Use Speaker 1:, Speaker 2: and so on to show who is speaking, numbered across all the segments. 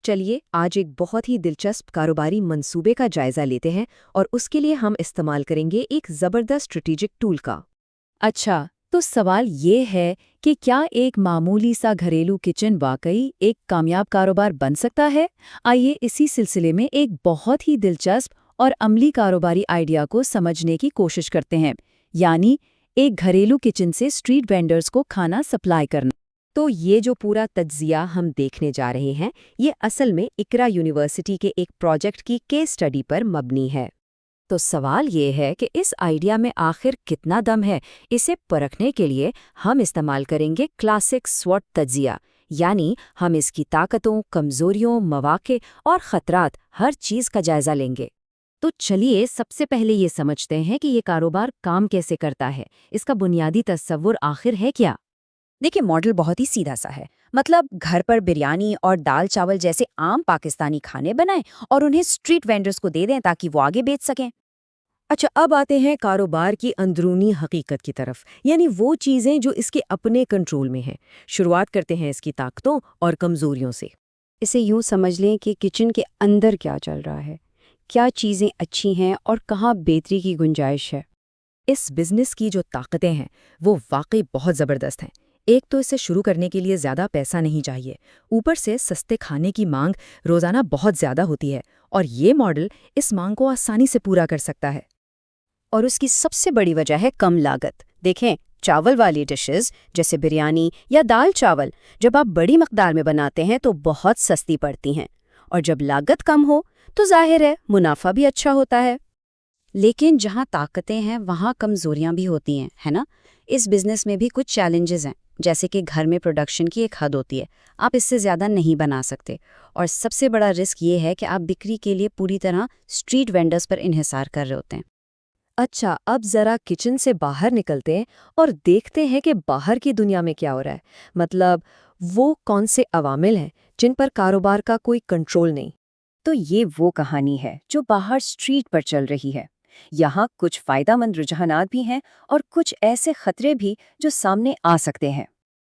Speaker 1: चलिए आज एक बहुत ही दिलचस्प कारोबारी मंसूबे का जायजा लेते हैं और उसके लिए हम इस्तेमाल करेंगे एक ज़बरदस्त स्ट्रेटेजिक टूल का।
Speaker 2: अच्छा, तो सवाल ये है कि क्या एक मामूली सा घरेलू किचन वाकई एक कामयाब कारोबार बन सकता है? आइए इसी सिलसिले में एक बहुत ही दिलचस्प और अमली कारोबारी आइडिया को समझने की कोशिश करते हैं, यानी एक घरेलू किचन से स्ट्रीट वेंडर्स को खाना सप्लाई करना।
Speaker 1: तो ये जो पूरा तज्जिया हम देखने जा रहे हैं, ये असल में इकरा यूनिवर्सिटी के एक प्रोजेक्ट की केस स्टडी पर मबनी है।
Speaker 2: तो सवाल ये है कि इस आइडिया में आखिर कितना दम है। इसे परखने के लिए हम इस्तेमाल करेंगे क्लासिक स्वॉट तज्जिया, यानी हम इसकी ताकतों, कमजोरियों, मौके और खतरात हर चीज़ का जायजा लेंगे। तो चलिए सबसे पहले ये समझते हैं कि ये कारोबार काम कैसे करता है। इसका बुनियादी तस्वुर आखिर है क्या?
Speaker 3: देखिए, मॉडल बहुत ही सीधा सा है। मतलब घर पर बिरयानी और दाल चावल जैसे आम पाकिस्तानी खाने बनाएं और उन्हें स्ट्रीट वेंडर्स को दे दें ताकि वो आगे बेच सकें।
Speaker 1: अच्छा, अब आते हैं कारोबार की अंदरूनी हकीकत की तरफ, यानी वो चीज़ें जो इसके अपने कंट्रोल में हैं। शुरुआत करते हैं इसकी ताकतों और कमजोरियों से।
Speaker 4: इसे यूं समझ लें कि किचन के अंदर क्या चल रहा है, क्या चीज़ें अच्छी हैं और कहाँ बेहतरी की गुंजाइश है।
Speaker 2: इस बिजनेस की जो ताकतें हैं वो वाकई बहुत ज़बरदस्त हैं। एक तो इसे शुरू करने के लिए ज़्यादा पैसा नहीं चाहिए, ऊपर से सस्ते खाने की मांग रोज़ाना बहुत ज़्यादा होती है और ये मॉडल इस मांग को आसानी से पूरा कर सकता है।
Speaker 3: और उसकी सबसे बड़ी वजह है कम लागत। देखें, चावल वाली डिशेस जैसे बिरयानी या दाल चावल जब आप बड़ी मकदार में बनाते हैं तो बहुत सस्ती पड़ती हैं, और जब लागत कम हो तो जाहिर है मुनाफा भी अच्छा होता है। लेकिन जहाँ ताकतें हैं वहाँ कमजोरियाँ भी होती हैं, है ना? इस बिजनेस में भी कुछ चैलेंजेस हैं, जैसे कि घर में प्रोडक्शन की एक हद होती है, आप इससे ज़्यादा नहीं बना सकते। और सबसे बड़ा रिस्क ये है कि आप बिक्री के लिए पूरी तरह स्ट्रीट वेंडर्स पर इन्हिसार कर रहे होते हैं।
Speaker 1: अच्छा, अब ज़रा किचन से बाहर निकलते हैं और देखते हैं कि बाहर की दुनिया में क्या हो रहा है। मतलब वो कौन से अवामिल हैं जिन पर कारोबार का कोई कंट्रोल नहीं।
Speaker 3: तो ये वो कहानी है जो बाहर स्ट्रीट पर चल रही है। यहाँ कुछ फायदेमंद रुझानात भी हैं और कुछ ऐसे खतरे भी जो सामने आ सकते हैं।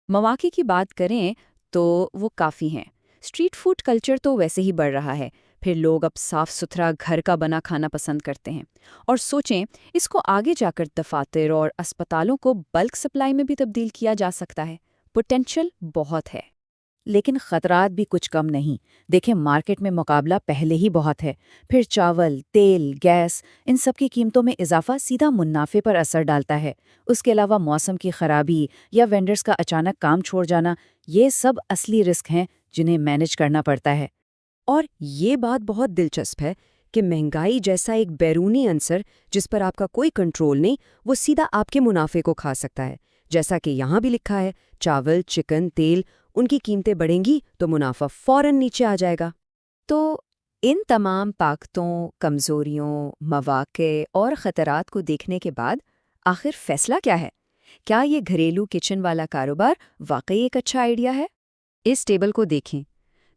Speaker 2: मौके की बात करें तो वो काफ़ी हैं। स्ट्रीट फूड कल्चर तो वैसे ही बढ़ रहा है, फिर लोग अब साफ सुथरा घर का बना खाना पसंद करते हैं। और सोचें, इसको आगे जाकर दफातर और अस्पतालों को बल्क सप्लाई में भी तब्दील किया जा सकता है। पोटेंशियल बहुत है।
Speaker 3: लेकिन खतरात भी कुछ कम नहीं। देखें, मार्केट में मुकाबला पहले ही बहुत है। फिर चावल, तेल, गैस, इन सब की कीमतों में इजाफा सीधा मुनाफे पर असर डालता है। उसके अलावा मौसम की खराबी या वेंडर्स का अचानक काम छोड़ जाना, ये सब असली रिस्क हैं जिन्हें मैनेज करना पड़ता है।
Speaker 1: और ये बात बहुत दिलचस्प है कि महंगाई जैसा एक बैरूनी अंसर जिस पर आपका कोई कंट्रोल नहीं, वो सीधा आपके मुनाफे को खा सकता है। जैसा कि यहाँ भी लिखा है, चावल, चिकन, तेल, उनकी कीमतें बढ़ेंगी तो मुनाफा फौरन नीचे आ जाएगा।
Speaker 2: तो इन तमाम ताकतों, कमजोरियों, मौके और खतरात को देखने के बाद आखिर फैसला क्या है? क्या ये घरेलू किचन वाला कारोबार वाकई एक अच्छा आइडिया है?
Speaker 4: इस टेबल को देखें।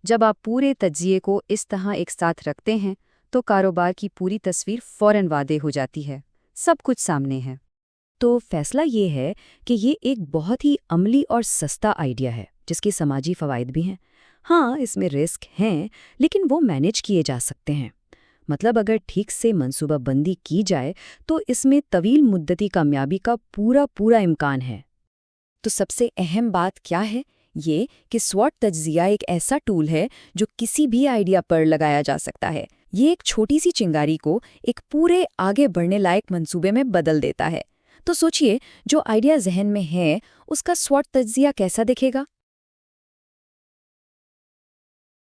Speaker 4: जब आप पूरे तज्जिए को इस तरह एक साथ रखते हैं तो कारोबार की पूरी तस्वीर फौरन वादे हो जाती है। सब कुछ सामने है।
Speaker 2: तो फैसला ये है कि ये एक बहुत ही अमली और सस्ता आइडिया है जिसके समाजी फ़वाइद भी हैं। हाँ, इसमें रिस्क हैं, लेकिन वो मैनेज किए जा सकते हैं। मतलब अगर ठीक से मंसूबाबंदी की जाए तो इसमें तवील मुद्दती कामयाबी का पूरा पूरा इम्कान है। तो सबसे अहम बात क्या है? ये कि स्वॉट तज्जिया एक ऐसा टूल है जो किसी भी आइडिया पर लगाया जा सकता है। ये एक छोटी सी चिंगारी को एक पूरे आगे बढ़ने लायक मंसूबे में बदल देता है। तो सोचिए, जो आइडिया जहन में है उसका स्वॉट तज्जिया कैसा दिखेगा?